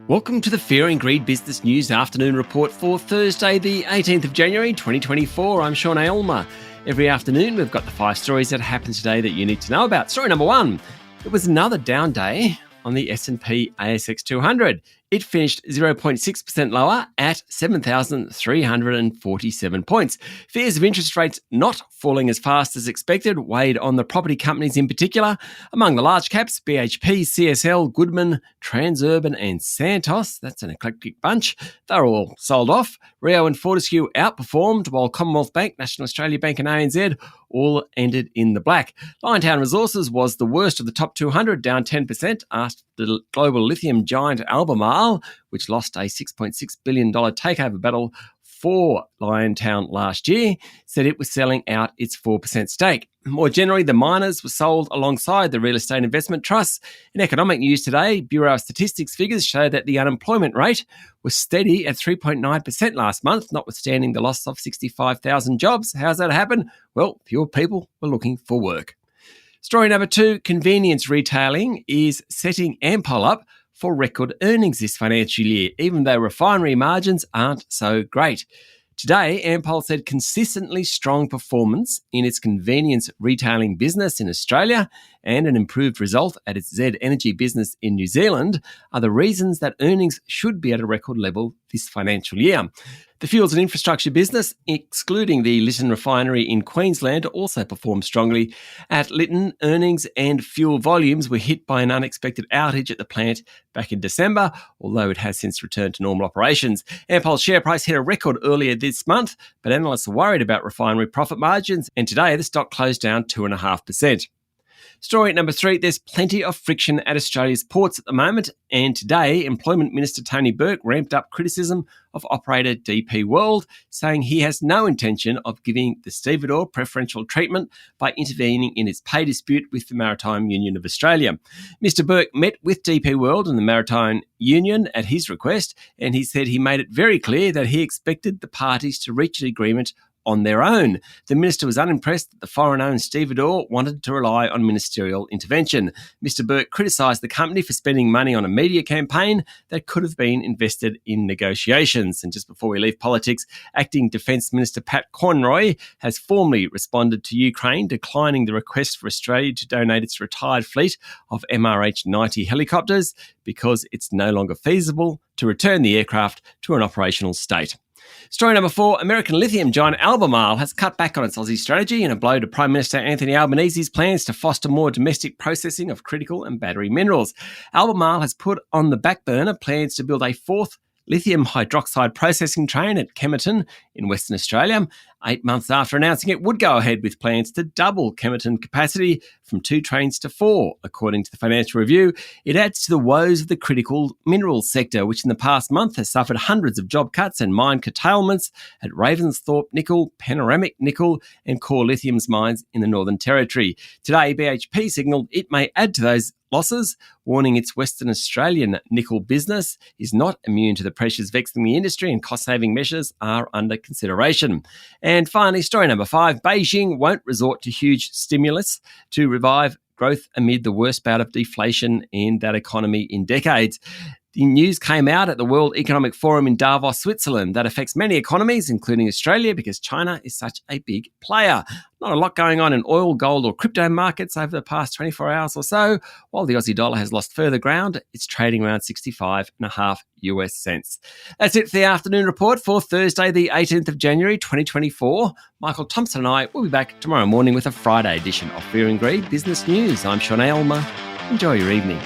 Welcome to the Fear and Greed Business News Afternoon Report for Thursday, the 18th of January, 2024. I'm Sean Aylmer. Every afternoon, we've got the 5 stories that happened today that you need to know about. Story number 1, it was another down day on the S&P ASX 200. It finished 0.6% lower at 7,347 points. Fears of interest rates not falling as fast as expected weighed on the property companies in particular. Among the large caps, BHP, CSL, Goodman, Transurban and Santos, that's an eclectic bunch, they're all sold off. Rio and Fortescue outperformed, while Commonwealth Bank, National Australia Bank and ANZ all ended in the black. Liontown Resources was the worst of the top 200, down 10% after the global lithium giant Albemarle, which lost a $6.6 billion takeover battle for Liontown last year, said it was selling out its 4% stake. More generally, the miners were sold alongside the real estate investment trusts. In economic news today, Bureau of Statistics figures show that the unemployment rate was steady at 3.9% last month, notwithstanding the loss of 65,000 jobs. How's that happen? Well, fewer people were looking for work. Story number 2, convenience retailing is setting Ampol up for record earnings this financial year, even though refinery margins aren't so great. Today, Ampol said consistently strong performance in its convenience retailing business in Australia and an improved result at its Z Energy business in New Zealand are the reasons that earnings should be at a record level this financial year. The fuels and infrastructure business, excluding the Lytton refinery in Queensland, also performed strongly. At Lytton, earnings and fuel volumes were hit by an unexpected outage at the plant back in December, although it has since returned to normal operations. Ampol's share price hit a record earlier this month, but analysts are worried about refinery profit margins, and today the stock closed down 2.5%. Story number 3, there's plenty of friction at Australia's ports at the moment, and today Employment Minister Tony Burke ramped up criticism of operator DP World, saying he has no intention of giving the stevedore preferential treatment by intervening in its pay dispute with the Maritime Union of Australia. Mr Burke met with DP World and the Maritime Union at his request, and he said he made it very clear that he expected the parties to reach an agreement on their own. The minister was unimpressed that the foreign-owned stevedore wanted to rely on ministerial intervention. Mr Burke criticised the company for spending money on a media campaign that could have been invested in negotiations. And just before we leave politics, Acting Defence Minister Pat Conroy has formally responded to Ukraine, declining the request for Australia to donate its retired fleet of MRH-90 helicopters because it's no longer feasible to return the aircraft to an operational state. Story number 4, American lithium giant Albemarle has cut back on its Aussie strategy in a blow to Prime Minister Anthony Albanese's plans to foster more domestic processing of critical and battery minerals. Albemarle has put on the back burner plans to build a 4th lithium hydroxide processing train at Kemerton in Western Australia, 8 months after announcing it would go ahead with plans to double Kemerton capacity from 2 trains to 4. According to the Financial Review, it adds to the woes of the critical minerals sector, which in the past month has suffered hundreds of job cuts and mine curtailments at Ravensthorpe Nickel, Panoramic Nickel and Core Lithium's mines in the Northern Territory. Today, BHP signalled it may add to those losses, warning its Western Australian nickel business is not immune to the pressures vexing the industry and cost-saving measures are under consideration. And finally, story number 5, Beijing won't resort to huge stimulus to revive growth amid the worst bout of deflation in that economy in decades. The news came out at the World Economic Forum in Davos, Switzerland. That affects many economies, including Australia, because China is such a big player. Not a lot going on in oil, gold or crypto markets over the past 24 hours or so. While the Aussie dollar has lost further ground, it's trading around 65.5 US cents. That's it for the afternoon report for Thursday, the 18th of January, 2024. Michael Thompson and I will be back tomorrow morning with a Friday edition of Fear and Greed Business News. I'm Sean Aylmer. Enjoy your evening.